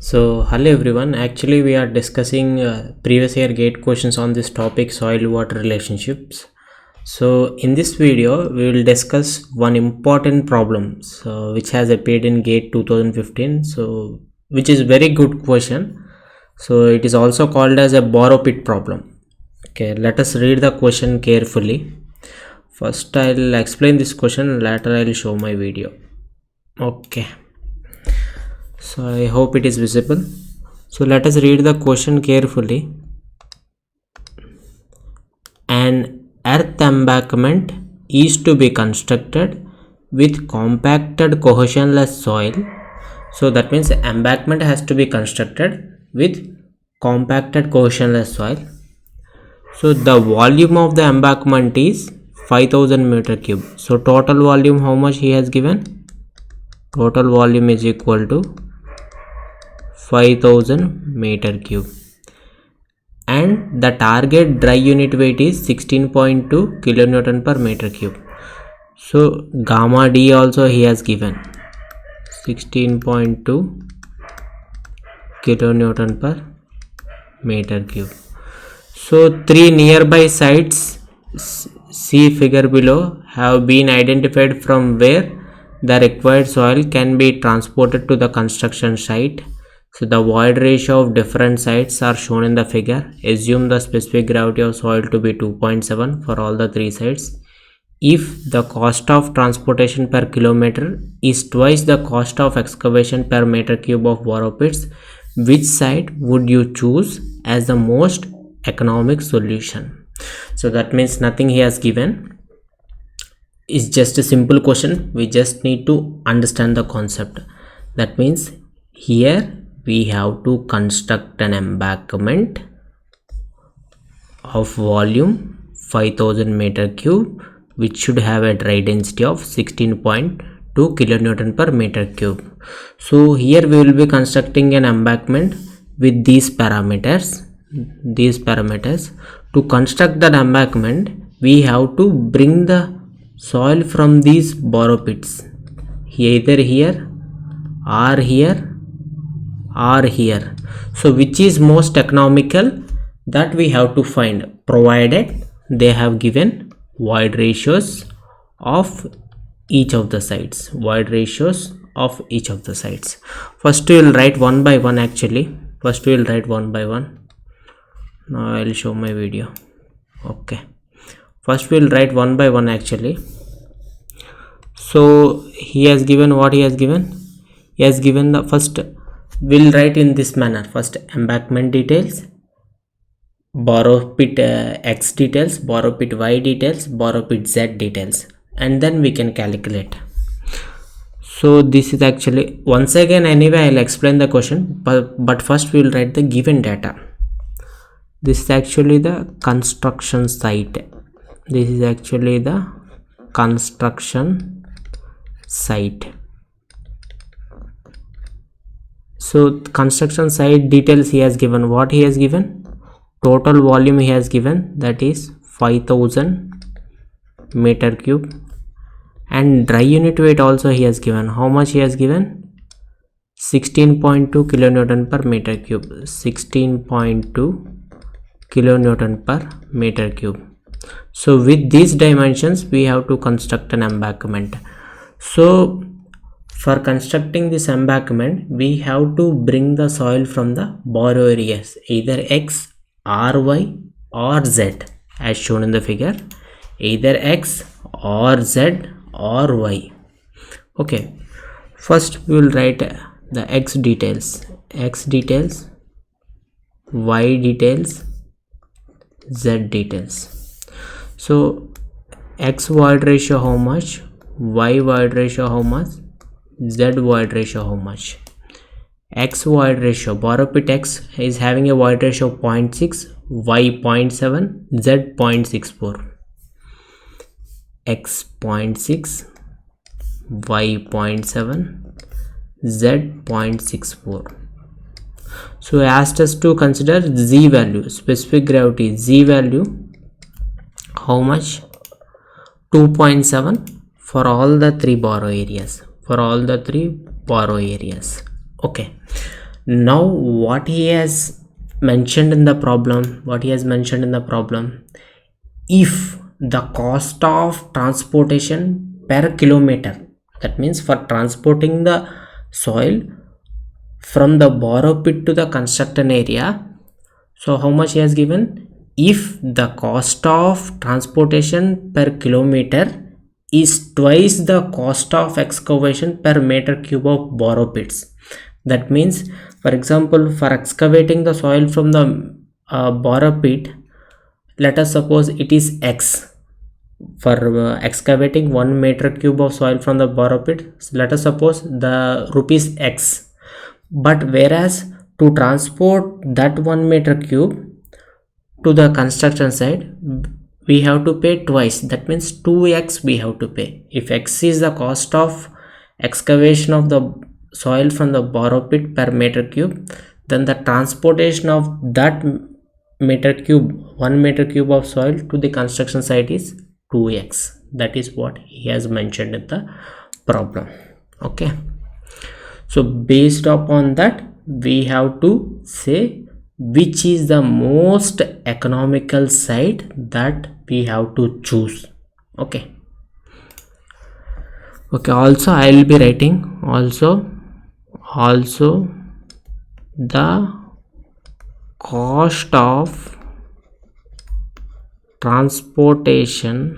Hello everyone. Actually, we are discussing previous year GATE questions on this topic, soil-water relationships. So, in this video, we will discuss one important problem, which has appeared in GATE 2015. Which is very good question. So, it is also called as a borrow pit problem. Okay, let us read the question carefully. First, I'll explain this question. Later, I'll show my video. Okay. So I hope it is visible. So let us read the question carefully. An earth embankment is to be constructed with compacted cohesionless soil. So that means the embankment has to be constructed with compacted cohesionless soil. So the volume of the embankment is 5000 meter cube. So total volume, how much he has given? Total volume is equal to 5000 meter cube, and the target dry unit weight is 16.2 kilonewton per meter cube. So gamma d also he has given 16.2 kilonewton per meter cube. So three nearby sites, see figure below, have been identified from where the required soil can be transported to the construction site. So the void ratio of different sites are shown in the figure. Assume the specific gravity of soil to be 2.7 for all the three sites. If the cost of transportation per kilometer is twice the cost of excavation per meter cube of borrow pits, which site would you choose as the most economic solution? So that means nothing he has given. It's just a simple question. We just need to understand the concept. That means here we have to construct an embankment of volume 5000 meter cube, which should have a dry density of 16.2 kilonewton per meter cube. So here we will be constructing an embankment with these parameters. To construct that embankment, we have to bring the soil from these borrow pits, either here or here or here. So which is most economical, that we have to find, provided they have given void ratios of each of the sites. First we will write one by one. Now I will show my video. Okay, first we will write one by one actually. So he has given what he has given. He has given the first, we'll write in this manner. First embankment details, borrow pit x details, borrow pit y details, borrow pit z details, and then we can calculate. So this is actually, once again anyway I'll explain the question, but first we will write the given data. This is actually the construction site. So construction site details he has given. What he has given? Total volume he has given, that is 5000 meter cube, and dry unit weight also he has given. How much he has given? 16.2 kilonewton per meter cube. 16.2 kilonewton per meter cube. So with these dimensions we have to construct an embankment. So for constructing this embankment, we have to bring the soil from the borrow areas, either X or Y or Z, as shown in the figure, either X or Z or Y. Okay, first we will write the X details, Y details, Z details. So X void ratio how much, Y void ratio how much, Z void ratio how much. X void ratio, borrow pit X is having a void ratio of 0.6, Y 0.7, Z 0.64. X 0.6, Y 0.7, Z 0.64. So I asked us to consider Z value, specific gravity Z value how much? 2.7 for all the three borrow areas. Okay, Now what he has mentioned in the problem, if the cost of transportation per kilometer, that means for transporting the soil from the borrow pit to the construction area, so how much he has given? If the cost of transportation per kilometer is twice the cost of excavation per meter cube of borrow pits, that means, for example, for excavating the soil from the borrow pit, let us suppose it is X. For excavating 1 meter cube of soil from the borrow pit, let us suppose the rupees X. But whereas to transport that 1 meter cube to the construction site, we have to pay twice, that means 2x we have to pay. If X is the cost of excavation of the soil from the borrow pit per meter cube, then the transportation of that meter cube, 1 meter cube of soil to the construction site is 2x. That is what he has mentioned in the problem. Okay, so based upon that, we have to say which is the most economical site that we have to choose. Okay, also I will be writing also the cost of transportation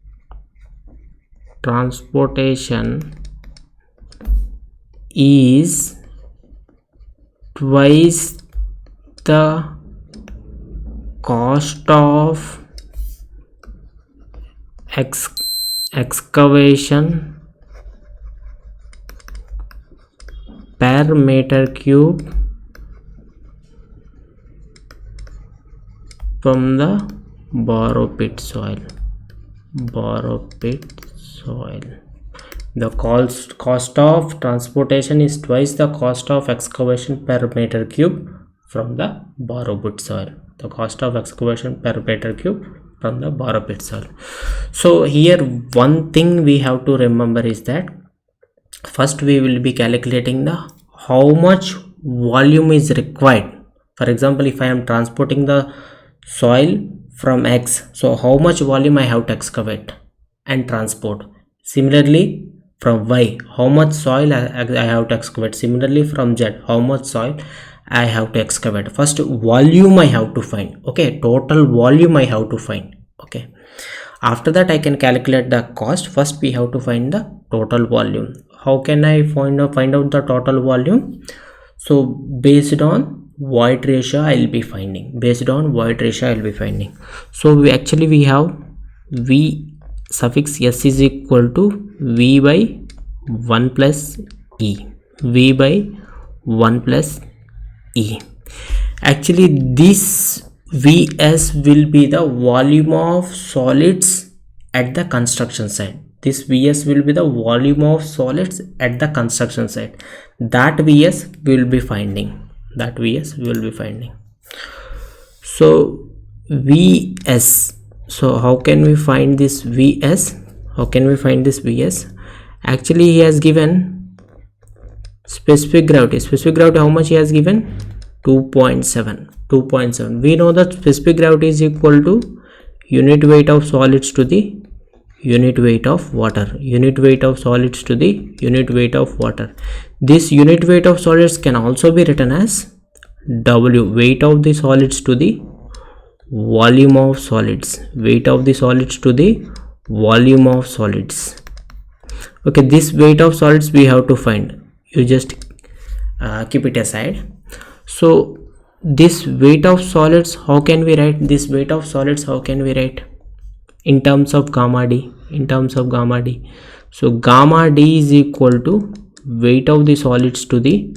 is twice the cost of excavation per meter cube from the borrow pit soil. The cost of transportation is twice the cost of excavation per meter cube from the borrow pit soil. The cost of excavation per meter cube from the borrow pit soil. So here one thing we have to remember is that first we will be calculating the how much volume is required. For example, if I am transporting the soil from X, so how much volume I have to excavate and transport. Similarly, from Y, how much soil I have to excavate. Similarly, from Z, how much soil I have to excavate. First volume I have to find. Okay, total volume I have to find. Okay, after that I can calculate the cost. First we have to find the total volume. How can I find out the total volume? So based on void ratio I will be finding. So we have V suffix S is equal to V by 1 plus E. Actually this Vs will be the volume of solids at the construction site. That Vs will be finding. So Vs, so how can we find this Vs? Actually he has given specific gravity. How much he has given? 2.7. We know that specific gravity is equal to unit weight of solids to the unit weight of water. This unit weight of solids can also be written as W, weight of the solids to the volume of solids. Okay, this weight of solids we have to find. You just keep it aside. So this weight of solids, how can we write in terms of gamma d? So gamma d is equal to weight of the solids to the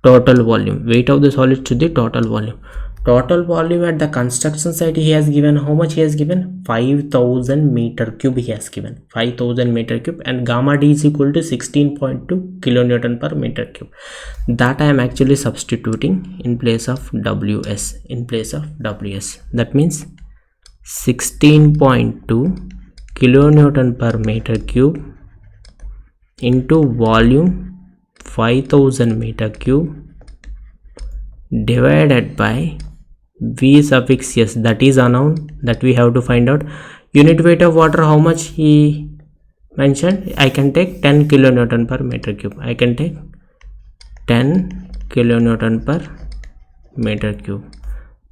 total volume. Total volume at the construction site he has given. How much he has given? 5000 meter cube he has given. 5000 meter cube, and gamma d is equal to 16.2 kilonewton per meter cube. That I am actually substituting in place of Ws. That means 16.2 kilonewton per meter cube into volume 5000 meter cube divided by V suffix S, that is unknown, that we have to find out. Unit weight of water, how much he mentioned? I can take 10 kilonewton per meter cube. I can take 10 kilonewton per meter cube,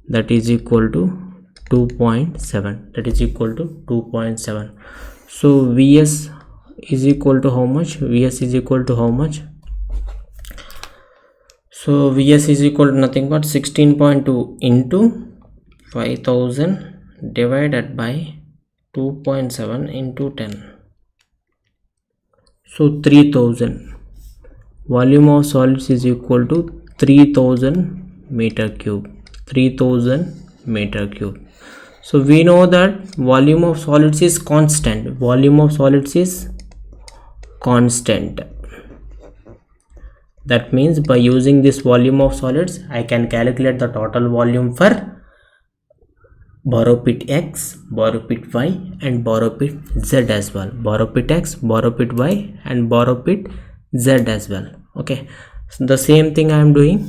that is equal to 2.7, that is equal to 2.7. so Vs is equal to how much? Vs is equal to how much? So Vs is equal to nothing but 16.2 into 5000 divided by 2.7 into 10. So 3000. Volume of solids is equal to 3000 meter cube. 3000 meter cube. So we know that volume of solids is constant. Volume of solids is constant. That means by using this volume of solids, I can calculate the total volume for borrow pit X, borrow pit Y and borrow pit Z as well. Borrow pit X, borrow pit Y and borrow pit Z as well. Okay, so the same thing I am doing.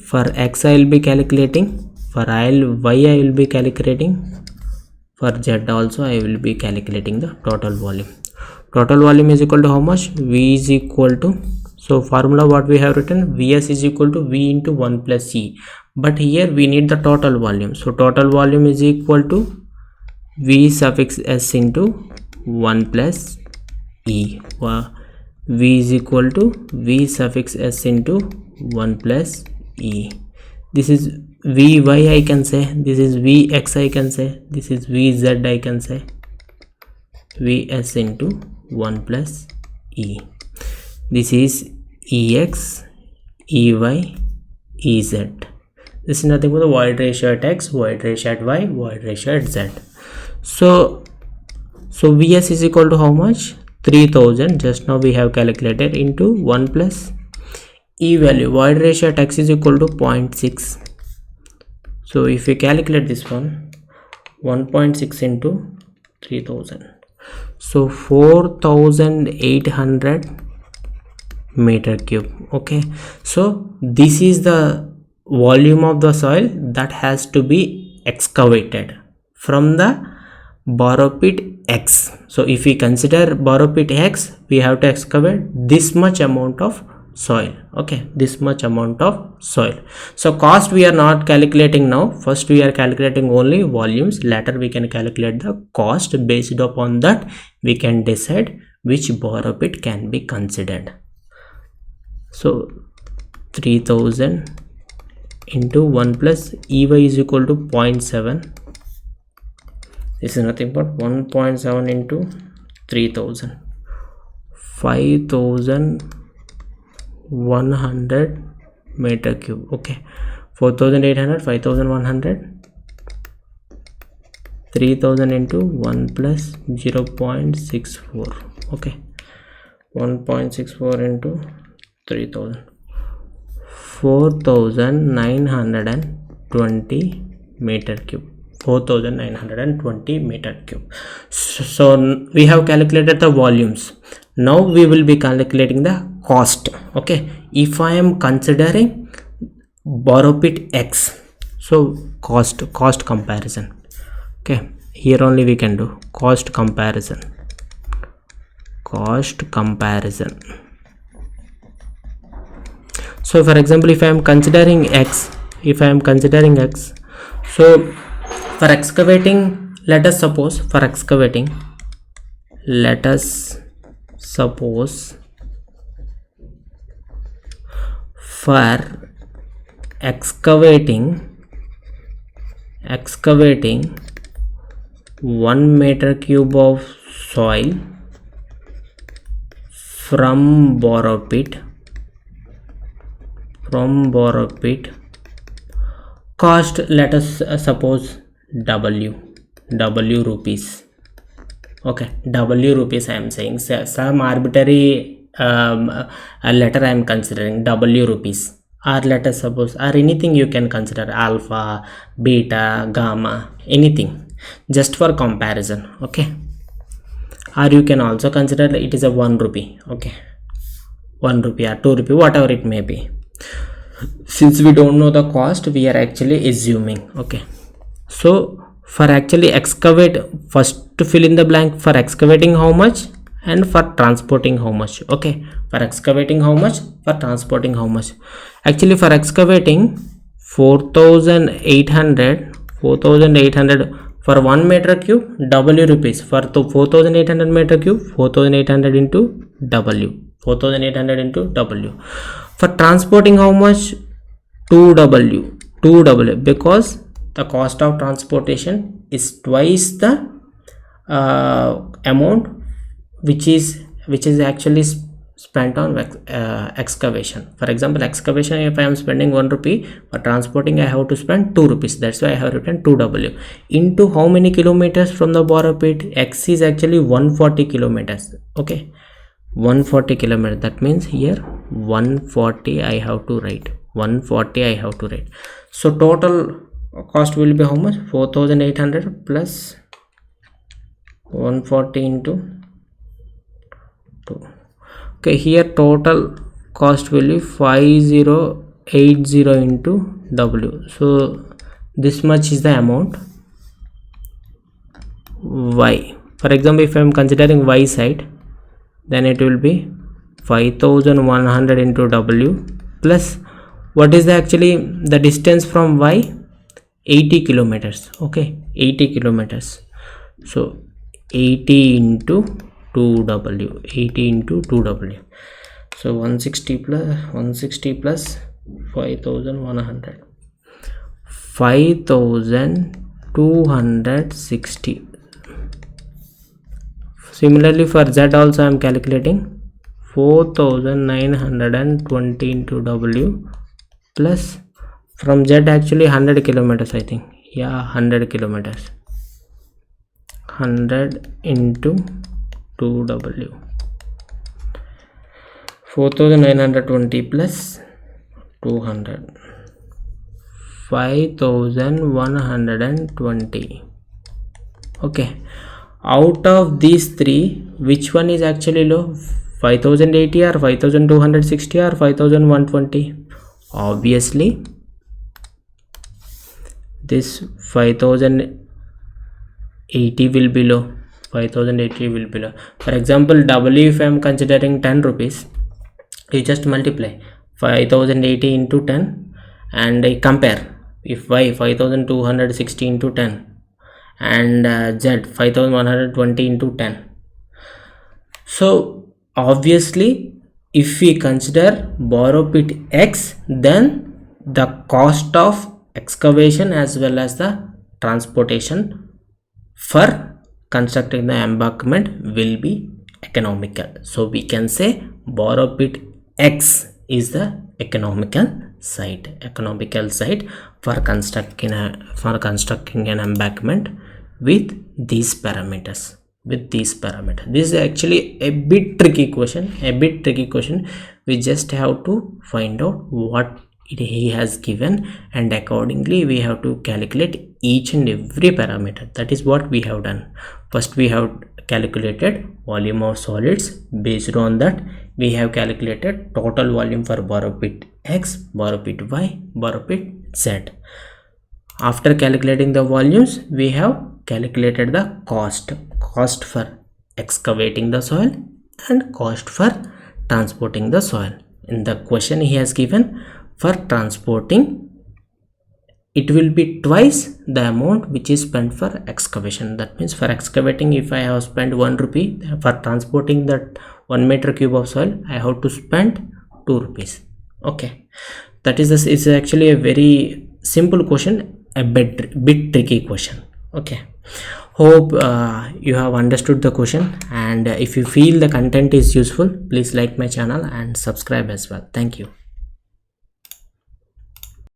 For X I will be calculating, for Y I will be calculating, for Z also I will be calculating the total volume. Total volume is equal to how much? V is equal to, so formula what we have written, Vs is equal to V into 1 plus E, but here we need the total volume. So total volume is equal to V suffix S into 1 plus E. V is equal to V suffix S into 1 plus E. This is Vy I can say, this is Vx I can say, this is Vz I can say, Vs into 1 plus E. This is Ex, Ey, Ez. This is nothing but the void ratio at X, void ratio at Y, void ratio at Z. So Vs is equal to how much? 3000. Just now we have calculated into 1 plus E value. Void ratio at X is equal to 0.6. So if we calculate this one, 1.6 into 3000. So 4800 meter cube. Okay, so this is the volume of the soil that has to be excavated from the borrow pit X. So if we consider borrow pit X, we have to excavate this much amount of soil. Okay, this much amount of soil. So cost we are not calculating now. First we are calculating only volumes. Later we can calculate the cost. Based upon that we can decide which borrow pit can be considered. So 3000 into 1 plus Ey is equal to 0.7. This is nothing but 1.7 into 3000. 5100 meter cube. Okay, 4800, 5100, 3000 into 1 plus 0.64. okay, 1.64 into 3000, 4920 meter cube. 4920 meter cube. So we have calculated the volumes. Now we will be calculating the cost. Okay, if I am considering borrow pit X, so cost comparison. Okay, here only we can do cost comparison. So for example, if I am considering X, so for excavating, let us suppose for excavating excavating 1 meter cube of soil from borrow pit, cost, let us suppose W rupees. Okay, W rupees I am saying, some arbitrary letter I am considering, W rupees, or let us suppose, or anything you can consider, alpha, beta, gamma, anything, just for comparison. Okay, or you can also consider it is a 1 rupee. Okay, 1 rupee or 2 rupee, whatever it may be. Since we don't know the cost, we are actually assuming. Okay, so for actually excavate, first to fill in the blank for excavating how much and for transporting how much. Okay, for excavating how much, for transporting how much. Actually for excavating 4800 for 1 meter cube, w rupees. For 4800 meter cube, 4800 into w, 4800 into w. For transporting how much, 2w, because the cost of transportation is twice the amount which is actually spent on excavation. For example, excavation, if I am spending 1 rupee, for transporting I have to spend 2 rupees. That's why I have written 2w into how many kilometers from the borrow pit. X is actually 140 kilometers. Okay, 140 kilometers. That means here 140 I have to write. 140 I have to write. So total cost will be how much? 4800 plus 140 into 2. Okay, here total cost will be 5080 into w. So this much is the amount. Y, for example, if I am considering y side, then it will be 5100 into w plus what is the actually the distance from y? 80 kilometers. Okay, 80 kilometers. So 80 into 2w, 80 into 2w. So 160 plus 5100, 5260. Similarly for z also I am calculating 4920 into w plus from z actually 100 kilometers, I think. Yeah, 100 kilometers. 100 into 2w. 4920 plus 200, 5120. Okay, out of these three, which one is actually low? 5080 or 5260 or 5120? Obviously this 5080 will be low. 5080 will be low. For example, w, if I am considering 10 rupees, you just multiply 5080 into 10 and I compare. If y 5260 into 10 and z 5120 into 10. So obviously if we consider borrow pit x, then the cost of excavation as well as the transportation for constructing the embankment will be economical. So we can say borrow pit x is the economical site for constructing an embankment with these parameters. This is actually a bit tricky question. We just have to find out what he has given, and accordingly we have to calculate each and every parameter. That is what we have done. First we have calculated volume of solids. Based on that, we have calculated total volume for borrow pit x, borrow pit y, borrow pit z. After calculating the volumes, we have calculated the cost for excavating the soil and cost for transporting the soil. In the question he has given, for transporting, it will be twice the amount which is spent for excavation. That means for excavating, if I have spent 1 rupee, for transporting that 1 meter cube of soil, I have to spend 2 rupees. Okay, that is this is actually a very simple question, a bit tricky question. Okay, hope you have understood the question, and if you feel the content is useful, please like my channel and subscribe as well. Thank you.